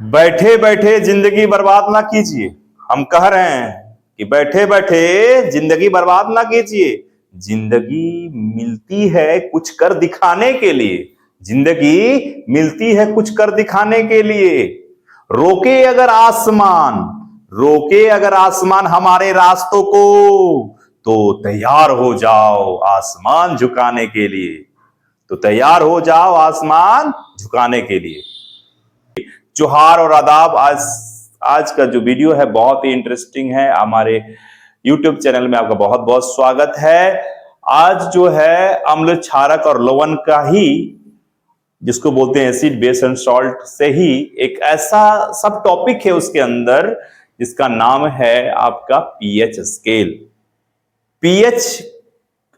बैठे बैठे जिंदगी बर्बाद ना कीजिए। हम कह रहे हैं कि बैठे बैठे जिंदगी बर्बाद ना कीजिए। जिंदगी मिलती है कुछ कर दिखाने के लिए। जिंदगी मिलती है कुछ कर दिखाने के लिए। रोके अगर आसमान रोके अगर आसमान हमारे रास्तों को, तो तैयार हो जाओ आसमान झुकाने के लिए। तो तैयार हो जाओ आसमान झुकाने के लिए। जोहार और आदाब। आज आज का जो वीडियो है बहुत ही इंटरेस्टिंग है। हमारे YouTube चैनल में आपका बहुत बहुत स्वागत है। आज जो है अम्ल क्षारक और लवण का ही, जिसको बोलते हैं एसिड बेस एंड सॉल्ट, से ही एक ऐसा सब टॉपिक है उसके अंदर जिसका नाम है आपका पीएच स्केल। पीएच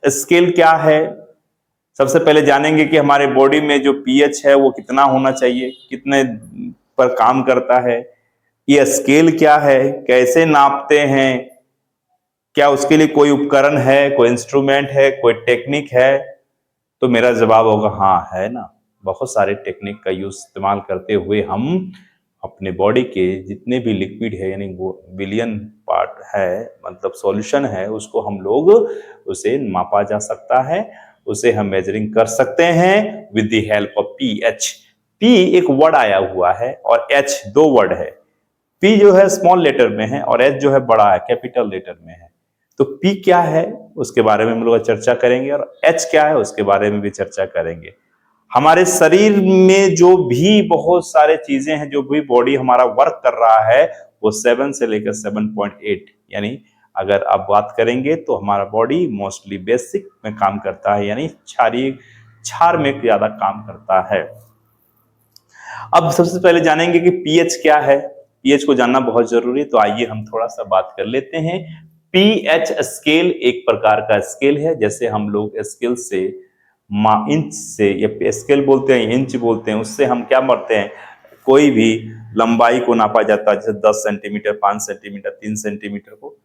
स्केल क्या है? सबसे पहले जानेंगे कि हमारे बॉडी में जो पीएच है वो कितना होना चाहिए, कितने पर काम करता है, ये स्केल क्या है, कैसे नापते हैं, क्या उसके लिए कोई उपकरण है, कोई इंस्ट्रूमेंट है, कोई टेक्निक है? तो मेरा जवाब होगा हाँ है ना। बहुत सारे टेक्निक का यूज इस्तेमाल करते हुए हम अपने बॉडी के जितने भी लिक्विड है, यानी वो बिलियन पार्ट है, मतलब सॉल्यूशन है, उसको हम लोग उसे मापा जा सकता है, उसे हम मेजरिंग कर सकते हैं with the help of pH. P एक वर्ड आया हुआ है और एच दो वर्ड है। पी जो है स्मॉल लेटर में है और एच जो है बड़ा है, कैपिटल लेटर में है। तो पी क्या है उसके बारे में हम लोग चर्चा करेंगे और एच क्या है उसके बारे में भी चर्चा करेंगे। हमारे शरीर में जो भी बहुत सारे चीजें हैं, जो भी बॉडी हमारा वर्क कर रहा है, वो 7 से लेकर 7.8, यानी अगर आप बात करेंगे तो हमारा बॉडी मोस्टली बेसिक में काम करता है, यानी क्षार में ज्यादा काम करता है। अब सबसे पहले जानेंगे कि पीएच क्या है। पीएच को जानना बहुत जरूरी है, तो आइए हम थोड़ा सा बात कर लेते हैं। पीएच स्केल एक प्रकार का स्केल है। जैसे हम लोग स्केल से इंच से, या स्केल बोलते हैं, इंच बोलते हैं, उससे हम क्या मापते हैं, कोई भी लंबाई को नापा जाता है। जैसे 10 सेंटीमीटर, 5 सेंटीमीटर, 3 सेंटीमीटर को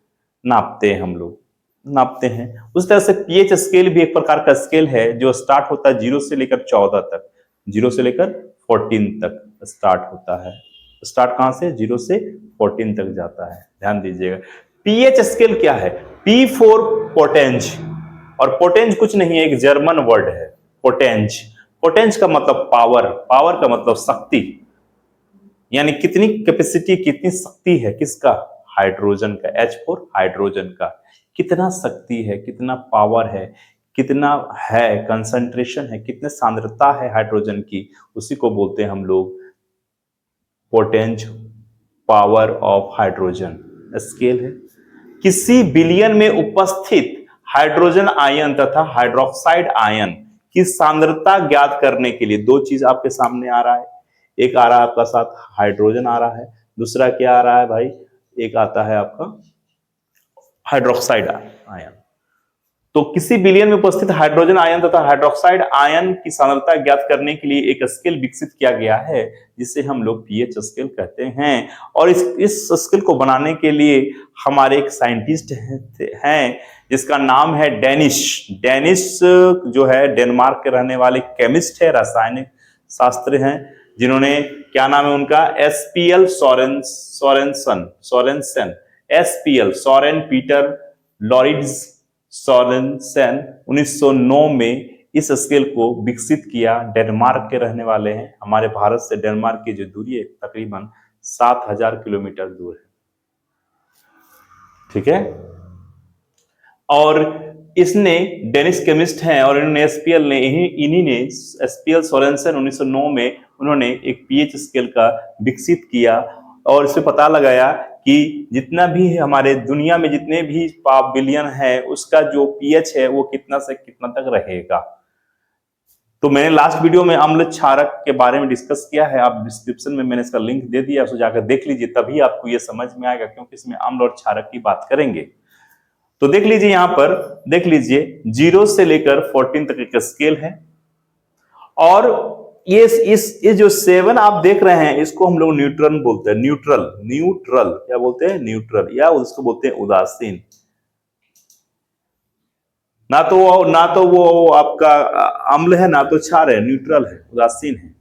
नापते हैं, हम लोग नापते हैं। उस तरह से पीएच स्केल भी एक प्रकार का स्केल है जो स्टार्ट होता है 0 से लेकर 14 तक, 0 से लेकर 14 तक स्टार्ट होता है। स्टार्ट कहां से? 0 से 14 तक जाता है। ध्यान दीजिएगा। पीएच स्केल क्या है? पी फॉर पोटेंज, और पोटेंज कुछ नहीं है, एक जर्मन वर्ड है पोटेंज। पोटेंज का मतलब पावर, पावर का मतलब शक्ति, यानी कितनी कैपेसिटी, कितनी शक्ति है, किसका? हाइड्रोजन का। एच फॉर हाइड्रोजन का। कितना शक्ति है, कितना पावर है, कितना है कंसंट्रेशन है, कितने सांद्रता है हाइड्रोजन की, उसी को बोलते हैं हम लोग पोटेंज, पावर ऑफ हाइड्रोजन स्केल है। किसी बिलियन में उपस्थित हाइड्रोजन आयन तथा हाइड्रोक्साइड आयन की सांद्रता ज्ञात करने के लिए दो चीज आपके सामने आ रहा है। एक आ रहा है आपका साथ हाइड्रोजन आ रहा है, दूसरा क्या आ रहा है भाई? एक आता है आपका हाइड्रोक्साइड आयन। तो किसी बिलियन में उपस्थित हाइड्रोजन आयन तथा हाइड्रोक्साइड आयन की सांद्रता ज्ञात करने के लिए एक स्केल विकसित किया गया है, जिसे हम लोग पीएच स्केल कहते हैं। और इस स्केल को बनाने के लिए हमारे एक साइंटिस्ट हैं जिसका नाम है डेनिश। डेनिश जो है डेनमार्क के रहने वाले केमिस्ट है, रासायनिक शास्त्र हैं, जिन्होंने, क्या नाम है उनका? SPL Sorensen Sorensen SPL Soren Peter Laurids Sorensen 1909 में इस स्केल को विकसित किया। डेनमार्क के रहने वाले हैं। हमारे भारत से डेनमार्क की जो दूरी है तकरीबन 7000 किलोमीटर दूर है। ठीक है। और इसने, डेनिश केमिस्ट हैं और इन्होंने एसपीएल ने इन्हीं ने एसपीएल सोरेनसन 1909 में उन्होंने एक पीएच स्केल का विकसित किया और इससे पता लगाया कि जितना भी है हमारे दुनिया में, जितने भी बिलियन है, उसका जो पीएच है वो कितना से कितना तक रहेगा। तो मैंने लास्ट वीडियो में अम्ल क्षारक के बारे में डिस्कस किया है, आप डिस्क्रिप्शन में मैंने इसका लिंक दे दिया, उसको जाकर देख लीजिए, तभी आपको ये समझ में आएगा, क्योंकि इसमें अम्ल और क्षारक की बात करेंगे। तो देख लीजिए, यहां पर देख लीजिए 0 से लेकर 14 तक एक स्केल है। और ये जो 7 आप देख रहे हैं, इसको हम लोग न्यूट्रल बोलते हैं। न्यूट्रल, न्यूट्रल क्या बोलते हैं? न्यूट्रल, या उसको बोलते हैं उदासीन। ना तो वो आपका अम्ल है, ना तो क्षार है, न्यूट्रल है, उदासीन है।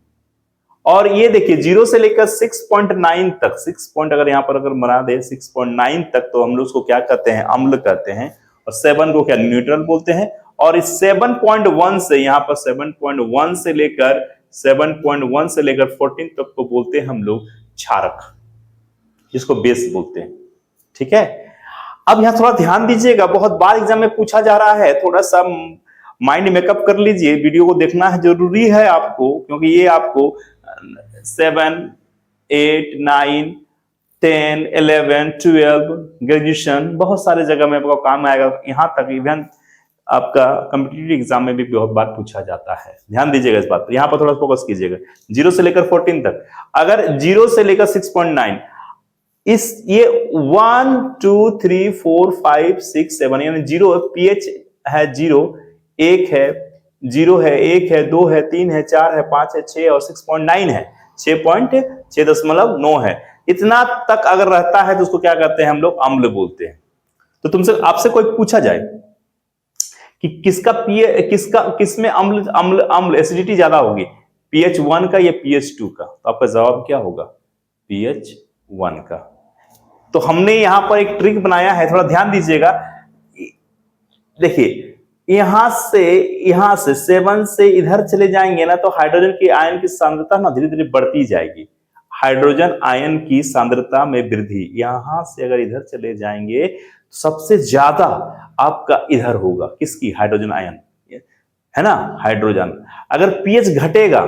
और ये देखिए 0 से लेकर 6.9 तक, 6 पॉइंट अगर यहां पर अगर बना दे 6.9 तक, तो हम लोग उसको क्या कहते हैं, अम्ल कहते हैं। और 7 को क्या, न्यूट्रल बोलते हैं। और इस 7.1 से, यहां पर 7.1 से लेकर 14 तक को बोलते हैं हम लोग क्षारक, जिसको बेस बोलते हैं। ठीक है, अब यहां थोड़ा ध्यान दीजिएगा, बहुत बार एग्जाम में पूछा जा रहा है, थोड़ा सा माइंड मेकअप कर लीजिए, वीडियो को देखना है जरूरी है आपको, क्योंकि ये आपको 7, 8, 9, 10, 11, 12 ग्रेजुएशन बहुत सारे जगह में आपको काम आएगा। यहां तक इवन आपका कॉम्पिटिटिव एग्जाम में भी बहुत बार पूछा जाता है। ध्यान दीजिएगा इस बात पर, यहां पर थोड़ा फोकस कीजिएगा। 0 से लेकर 14 तक, अगर 0 से लेकर 6.9, इस ये 1 2 3 4 5 6 7 यानी 0 पीएच है, 0 1 है, 0 है, 1 है, 2 है, 3 है, 4 है, 5 है, 6 और 6.9 है, 6.9 है। इतना तक अगर रहता है तो उसको क्या कहते हैं हम लोग, अम्ल बोलते हैं। तो तुमसे आपसे कोई पूछा जाए कि किसमें अम्ल अम्ल अम्ल एसिडिटी ज्यादा होगी, pH 1 का या pH 2 का, तो आपका जवाब क्या होगा, pH 1 का। तो हमने यहां पर एक ट्रिक बनाया है, थोड़ा ध्यान दीजिएगा। देखिए यहां से 7 से इधर चले जाएंगे ना, तो हाइड्रोजन की आयन की सांद्रता ना धीरे धीरे बढ़ती जाएगी। हाइड्रोजन आयन की सांद्रता में वृद्धि, यहां से अगर इधर चले जाएंगे तो सबसे ज्यादा आपका इधर होगा, किसकी, हाइड्रोजन आयन, है ना, हाइड्रोजन। अगर पीएच घटेगा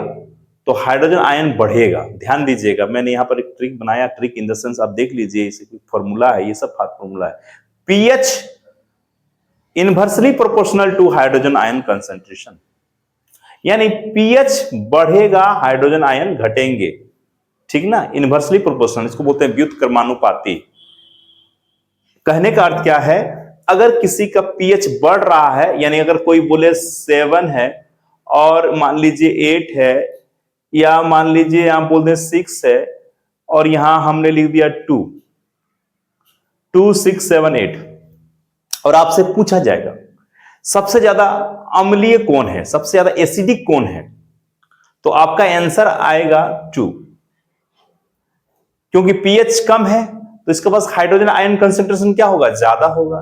तो हाइड्रोजन आयन बढ़ेगा। ध्यान दीजिएगा, मैंने यहां पर एक ट्रिक बनाया, ट्रिक इन द सेंस आप देख लीजिए, इसे फॉर्मूला है, ये सब फॉर्मूला है। PH inversely proportional to hydrogen ion concentration, यानी पीएच बढ़ेगा, हाइड्रोजन आयन घटेंगे। ठीक ना, इनवर्सली प्रोपोर्शनल, इसको बोलते हैं व्युत्क्रमानुपाती। कहने का अर्थ क्या है, अगर किसी का पीएच बढ़ रहा है, यानी अगर कोई बोले 7 है और मान लीजिए 8 है, या मान लीजिए यहां बोल दें 6 है, और यहां हमने लिख दिया 2, 6 7 8, और आपसे पूछा जाएगा सबसे ज्यादा अम्लीय कौन है, सबसे ज्यादा एसिडिक कौन है, तो आपका आंसर आएगा 2, क्योंकि पीएच कम है तो इसके पास हाइड्रोजन आयन कंसेंट्रेशन क्या होगा, ज्यादा होगा।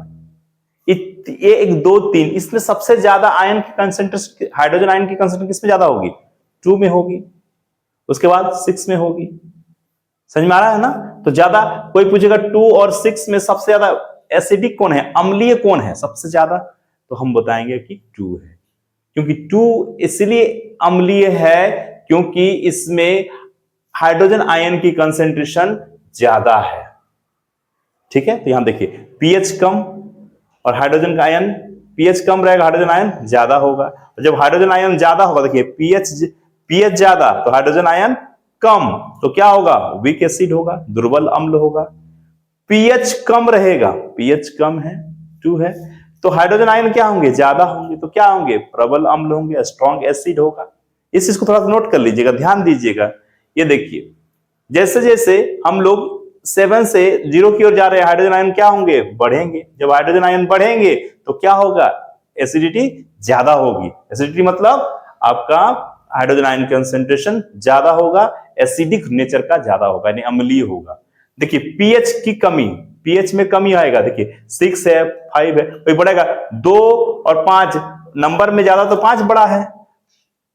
ये 1 2 3, इसमें सबसे ज्यादा आयन की कंसेंट्रेशन, हाइड्रोजन आयन की कंसेंट्रेशन किसमें ज्यादा होगी, 2 में होगी, उसके बाद 6 में होगी। समझ में आ रहा है ना। तो ज्यादा कोई पूछेगा 2 और 6 में सबसे ज्यादा एसिडिक कौन है, अम्लीय कौन है सबसे ज्यादा, तो हम बताएंगे कि 2 है। क्योंकि 2 इसलिए अम्लीय है क्योंकि इसमें हाइड्रोजन आयन की कंसेंट्रेशन ज्यादा है। ठीक है, तो यहां देखिए पीएच कम और हाइड्रोजन का आयन, पीएच कम रहेगा, हाइड्रोजन आयन ज्यादा होगा। जब हाइड्रोजन आयन ज्यादा होगा, देखिए पीएच ज्यादा तो हाइड्रोजन आयन कम, तो क्या होगा, वीक एसिड होगा, दुर्बल अम्ल होगा। पीएच कम रहेगा, पीएच कम है, 2 है, तो हाइड्रोजन आयन क्या होंगे, ज्यादा होंगे, तो क्या होंगे, प्रबल अम्ल होंगे, स्ट्रॉन्ग एसिड होगा। इस चीज को थोड़ा सा नोट कर लीजिएगा, ध्यान दीजिएगा। ये देखिए जैसे जैसे हम लोग 7 से 0 की ओर जा रहे हैं, हाइड्रोजन आयन क्या होंगे, बढ़ेंगे। जब हाइड्रोजन आयन बढ़ेंगे तो क्या होगा, एसिडिटी ज्यादा होगी। एसिडिटी मतलब आपका हाइड्रोजन आयन कंसेंट्रेशन ज्यादा होगा, एसिडिक नेचर का ज्यादा होगा, यानी अम्लीय होगा। देखिए पीएच की कमी, पीएच में कमी आएगा। देखिए 6 है, 5 है, कोई बढ़ेगा 2 और 5, नंबर में ज्यादा तो 5 बड़ा है,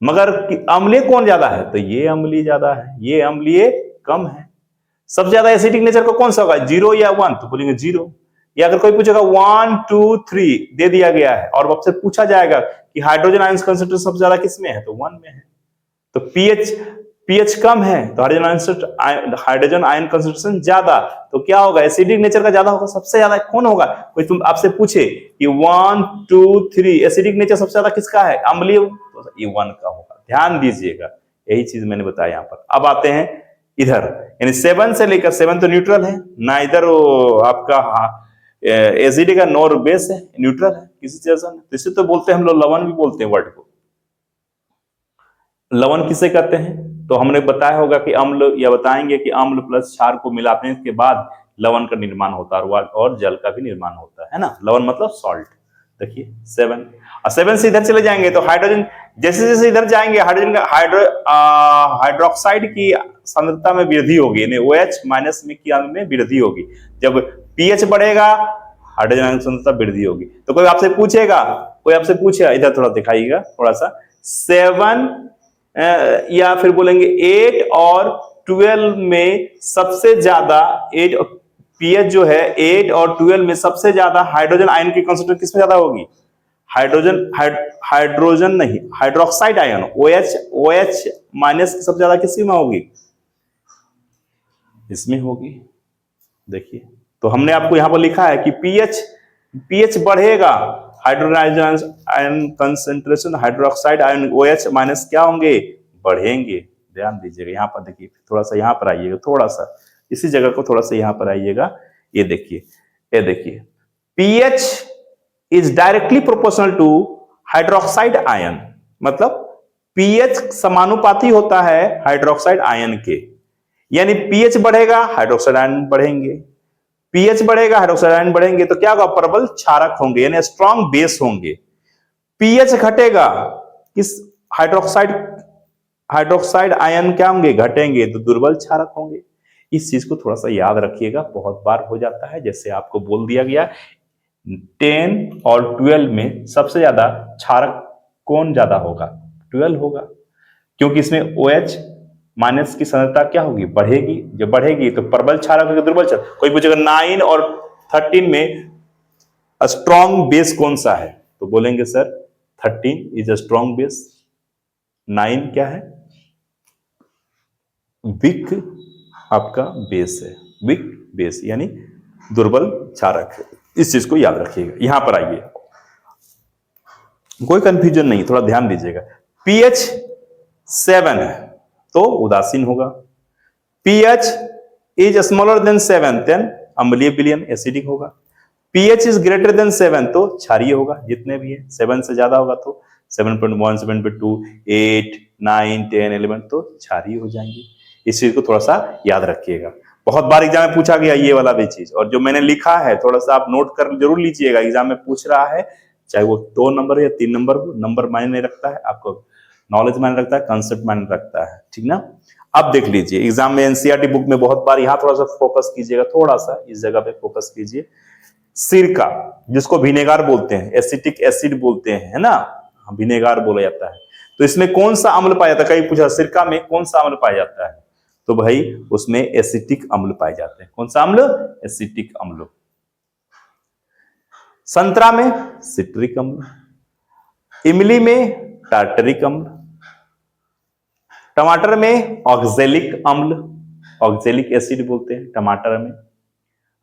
मगर अम्लीय कौन ज्यादा है, तो ये अम्लीय ज्यादा है, ये अम्लीय कम है। सबसे ज्यादा एसिडिक नेचर का कौन सा होगा, 0 या 1, तो बोलेंगे 0। या अगर कोई पूछेगा 1 2 3 दे दिया गया है और आपसे पूछा जाएगा कि हाइड्रोजन आयन कंसेंट्रेशन सबसे ज्यादा किसमें है, तो 1 में है। तो पीएच कम है तो हाइड्रोजन आयन कंसेंट्रेशन ज्यादा, तो क्या होगा, एसिडिक नेचर का ज्यादा होगा। सबसे ज्यादा कौन होगा, कोई तुम आपसे पूछे कि 1 2 3 एसिडिक नेचर सबसे ज्यादा किसका है, अम्लीय, तो ये 1 का होगा। ध्यान दीजिएगा, यही चीज मैंने बताया यहां पर। अब आते हैं इधर, यानी 7 से लेकर 7 तो न्यूट्रल है ना, इधर आपका एसिडिक है, नॉर बेस है, न्यूट्रल है किसी जैसा। इसे तो बोलते हैं हम लोग लवण भी बोलते हैं, वर्ड को लवण किसे कहते हैं, तो हमने बताया होगा कि अम्ल, या बताएंगे कि अम्ल प्लस क्षार को मिलाने के बाद लवण का निर्माण होता है और जल का भी निर्माण होता है ना। लवण मतलब सॉल्ट। देखिए 7 और 7 से इधर चले जाएंगे तो हाइड्रोजन जैसे जैसे इधर जाएंगे हाइड्रोजन का हाइड्रोक्साइड की सांद्रता में वृद्धि होगी, यानी OH माइनस में की में वृद्धि होगी। जब पीएच बढ़ेगा हाइड्रोजन आयन की सांद्रता वृद्धि होगी। तो कोई आपसे पूछेगा, इधर थोड़ा दिखाइएगा थोड़ा सा, 7 या फिर बोलेंगे 8 और 12 में सबसे ज्यादा, 8 पीएच जो है 8 और 12 में सबसे ज्यादा हाइड्रोजन आयन की कंसंट्रेशन किसमें ज्यादा होगी? हाइड्रोजन नहीं, हाइड्रोक्साइड आयन OH माइनस सबसे ज्यादा किसमें होगी? इसमें होगी। देखिए, तो हमने आपको यहां पर लिखा है कि पीएच बढ़ेगा, hydrogen ion concentration, hydroxide ion OH minus क्या होंगे? बढ़ेंगे। ध्यान दीजिएगा, यहां पर देखिए, थोड़ा सा यहां पर आइएगा, थोड़ा सा इसी जगह को थोड़ा सा यहां पर आइएगा। ये देखिए pH is directly proportional to hydroxide ion, मतलब पीएच समानुपाती होता है हाइड्रोक्साइड आयन के। यानी पीएच बढ़ेगा हाइड्रोक्साइड आयन बढ़ेंगे, पीएच बढ़ेगा हाइड्रोक्साइड आयन बढ़ेंगे, तो क्या होगा? प्रबल क्षारक होंगे, यानी स्ट्रॉन्ग बेस होंगे। पीएच घटेगा, किस हाइड्रोक्साइड आयन क्या होंगे? घटेंगे, तो दुर्बल क्षारक होंगे। इस चीज को थोड़ा सा याद रखिएगा, बहुत बार हो जाता है। जैसे आपको बोल दिया गया 10 और 12 में सबसे ज्यादा क्षारक कौन ज्यादा होगा? 12 होगा, क्योंकि इसमें OH माइनस की सांद्रता क्या होगी? बढ़ेगी। जब बढ़ेगी तो प्रबल क्षारक होगा, दुर्बल क्षारक। कोई पूछेगा 9 और 13 में स्ट्रॉन्ग बेस कौन सा है? तो बोलेंगे sir 13 is a strong base, 9 क्या है? वीक आपका बेस है, वीक बेस यानी दुर्बल क्षारक है। इस चीज को याद रखिएगा। यहां पर आइए, कोई कंफ्यूजन नहीं, थोड़ा ध्यान दीजिएगा। पीएच 7 है तो उदासीन होगा, pH is smaller than 7 then अम्लीय विलयन एसिडिक होगा, पीएच इज ग्रेटर देन 7 तो क्षारीय होगा। जितने भी है 7 से ज्यादा होगा तो 7.1, 7.2, 8, 9, 10, 11 तो क्षारीय हो जाएंगे। इस चीज को थोड़ा सा याद रखिएगा, बहुत बार एग्जाम में पूछा गया ये वाला भी चीज। और जो मैंने लिखा है थोड़ा सा आप नोट कर जरूर लीजिएगा, एग्जाम में पूछ रहा है, चाहे वो 2 नंबर या 3 नंबर, नंबर मायने नहीं रखता है, आपको नॉलेज मायने रखता है, कंसेप्ट मायने रखता है, ठीक ना। अब देख लीजिए एग्जाम में एनसीईआरटी बुक में बहुत बार, यहां थोड़ा सा फोकस कीजिएगा, थोड़ा सा इस जगह पे फोकस कीजिए। सिरका, जिसको विनेगार बोलते हैं, एसिटिक एसिड बोलते हैं, है ना, विनेगार बोला जाता है। तो इसमें कौन सा अम्ल पाया जाता है? कहीं पूछा सिरका में कौन सा अम्ल पाया जाता है? तो भाई उसमें एसिटिक अम्ल पाए जाते हैं। कौन सा अम्ल? एसिटिक अम्ल। संतरा में सिट्रिक अम्ल, इमली में टार्टरिक अम्ल, टमाटर में ऑक्जेलिक अम्ल, ऑक्जेलिक एसिड बोलते हैं टमाटर में।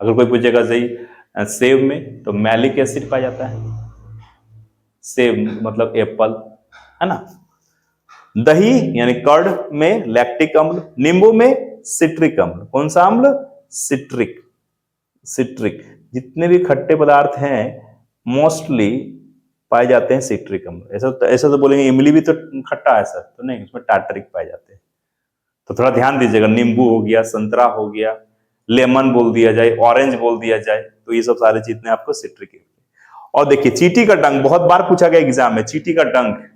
अगर कोई पूछेगा सही सेब में तो मैलिक एसिड पाया जाता है, सेब मतलब एप्पल, है ना। दही यानी कर्ड में लैक्टिक अम्ल, नींबू में सिट्रिक अम्ल। कौन सा अम्ल? सिट्रिक। जितने भी खट्टे पदार्थ हैं मोस्टली पाए जाते हैं सिट्रिक अम्ल। ऐसा तो बोलेंगे इमली भी तो खट्टा है सर, तो नहीं, उसमें टार्टरिक पाए जाते हैं। तो थोड़ा ध्यान दीजिएगा, नींबू हो गया, संतरा हो गया, लेमन बोल दिया जाए, ऑरेंज बोल दिया जाए, तो ये सब सारे चीजें आपको सिट्रिक है। और देखिए चींटी का डंक, बहुत बार पूछा गया एग्जाम में, चींटी का डंक,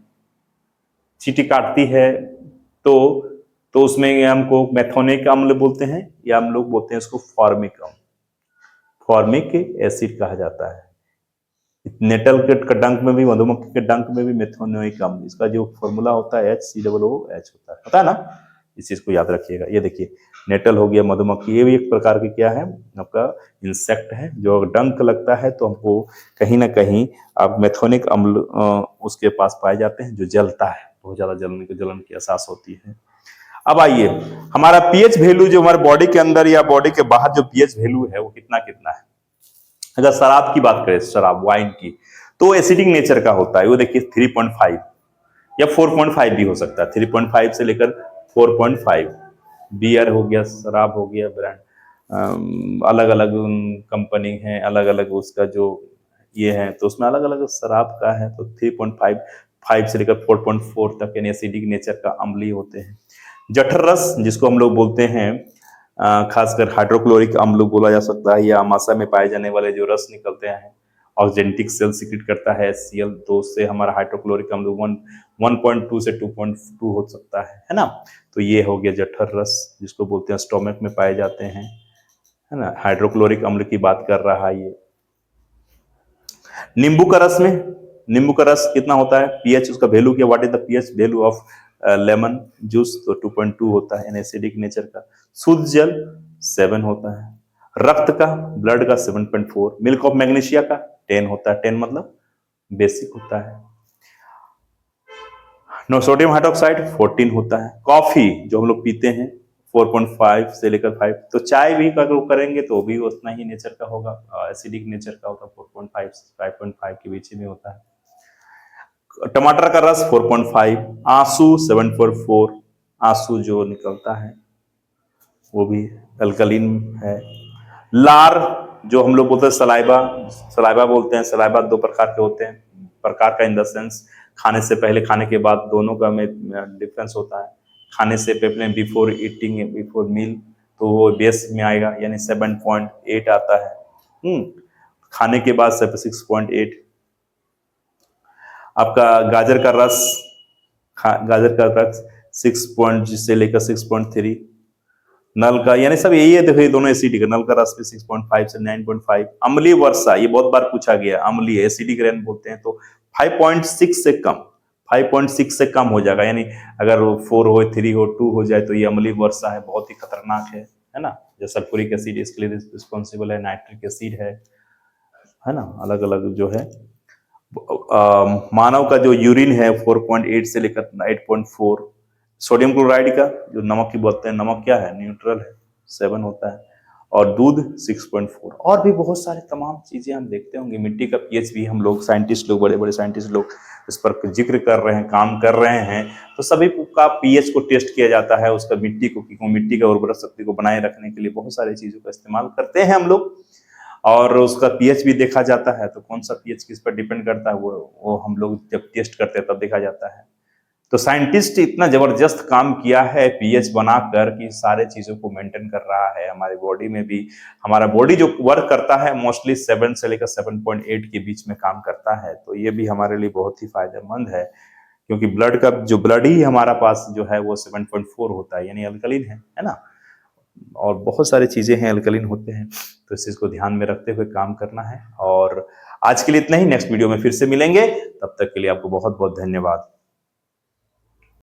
चींटी काटती है तो उसमें हमको मेथोनिक अम्ल बोलते हैं, या हम लोग बोलते हैं इसको फॉर्मिक अम्ल, फॉर्मिक एसिड कहा जाता है। नेटल के डंक में भी, मधुमक्खी के डंक में भी मेथोनिक अम्ल, इसका जो फॉर्मूला होता है HCOOH होता है, पता है ना। इस चीज को याद रखिएगा। ये देखिए नेटल हो गया, मधुमक्खी, ये भी एक प्रकार की क्या है आपका इंसेक्ट है, जो डंक लगता है तो हमको कहीं ना कहीं आप मेथोनिक अम्ल उसके पास पाए जाते हैं, जो जलता है, बहुत ज्यादा जलन की एहसास होती है। अब आइए हमारा पीएच वैल्यू, जो हमारे बॉडी के अंदर या बॉडी के बाहर जो पीएच वैल्यू है वो कितना कितना है। अगर शराब की बात करें, शराब वाइन की, तो एसिडिक नेचर का होता है, वो देखिए 3.5 या 4.5 भी हो सकता है, 3.5 से लेकर 4.5। बियर हो गया, शराब हो गया, ब्रांड अलग अलग कंपनी है, अलग अलग उसका जो ये है, तो उसमें अलग अलग शराब का है। तो 3.5 से लेकर 4.4 तक यानी एसिडिक नेचर का अम्लीय होते हैं। जठर रस, जिसको हम लोग बोलते हैं खासकर हाइड्रोक्लोरिक अम्ल बोला जा सकता है, या अमाशय में पाए जाने वाले जो रस निकलते हैं, ऑक्जेंटिक सेल सीक्रेट करता है HCl, तो उससे हमारा हाइड्रोक्लोरिक अम्ल 1.2 से 2.2 हो सकता है ना। तो ये हो गया जठर रस, जिसको बोलते हैं स्टोमक में पाए जाते हैं, है ना। हाइड्रोक्लोरिक अम्ल की बात कर रहा है ये। नींबू का रस में, नींबू का रस कितना होता है, पीएच उसका वैल्यू क्या, what is the pH value of lemon juice, तो 2.2 होता है, एसिडिक नेचर का। शुद्ध जल 7 होता है। रक्त का, ब्लड का 7.4। मिल्क ऑफ मैग्नीशिया का 10 होता है, 10 मतलब बेसिक होता है। नो सोडियम हाइड्रोक्साइड 14 होता है। कॉफी जो हम लोग पीते हैं 4.5 से लेकर 5, तो चाय भी अगर करेंगे तो भी उतना ही नेचर का होगा, एसिडिक नेचर का होगा, 4.5 से 5.5 के बीच में होता है। टमाटर का रस 4.5, आंसू 7.4, आंसू जो निकलता है वो भी अल्कलीन है। लार जो हम लोग बोलते हैं सलाइबा, सलाइबा बोलते हैं, सलाइबा 2 प्रकार के होते हैं, प्रकार का इन द सेंस खाने से पहले खाने के बाद दोनों का में डिफरेंस होता है। खाने से पहले बिफोर ईटिंग, बिफोर मील, तो वो बेस में आएगा, यानी 7.8 आता है। खाने के बाद 6.8। आपका गाजर का रस, गाजर का रस 6 से लेकर 6.3। नल का, यानी सब यही है, देखो ये दोनों एसिडिक है। नल का रस पे 6.5 से 9.5। अम्लीय वर्षा, ये बहुत बार पूछा गया, अम्लीय एसिडिक रेन बोलते हैं, तो 5.6 से कम, 5.6 से कम हो जाएगा, यानी अगर 4 हो, 3 हो, 2 हो जाए तो ये अम्लीय वर्षा है, बहुत ही खतरनाक है ना। जैसे सल्फ्यूरिक एसिड इसके लिए रिस्पॉन्सिबल है, नाइट्रिक एसिड है ना, अलग अलग जो है। मानव का जो यूरिन है 4.8 से लेकर 8.4। सोडियम क्लोराइड का जो नमक की बोलते हैं, नमक क्या है, न्यूट्रल है, 7 होता है। और दूध 6.4। और भी बहुत सारे तमाम चीजें हम देखते होंगे। मिट्टी का पीएच भी हम लोग साइंटिस्ट लोग, बड़े बड़े साइंटिस्ट लोग इस पर जिक्र कर रहे हैं, काम कर रहे हैं, तो सभी का पीएच को टेस्ट किया जाता है, उसका मिट्टी को, मिट्टी का उर्वरक शक्ति को बनाए रखने के लिए बहुत सारी चीजों का इस्तेमाल करते हैं हम लोग, और उसका पीएच भी देखा जाता है। तो कौन सा पीएच किस पर डिपेंड करता है, वो हम लोग जब टेस्ट करते हैं तब देखा जाता है। तो साइंटिस्ट इतना जबरदस्त काम किया है पीएच बनाकर कि सारे चीजों को मेंटेन कर रहा है। हमारी बॉडी में भी, हमारा बॉडी जो वर्क करता है मोस्टली 7 से लेकर 7.8 के बीच में काम करता है, तो ये भी हमारे लिए बहुत ही फायदेमंद है, क्योंकि ब्लड का जो ब्लड ही हमारा पास जो है वो 7.4 होता है, यानी अल्कलीन है ना। और बहुत सारी चीजें हैं अल्कलीन होते हैं, तो इस चीज को ध्यान में रखते हुए काम करना है। और आज के लिए इतना ही, नेक्स्ट वीडियो में फिर से मिलेंगे, तब तक के लिए आपको बहुत बहुत धन्यवाद।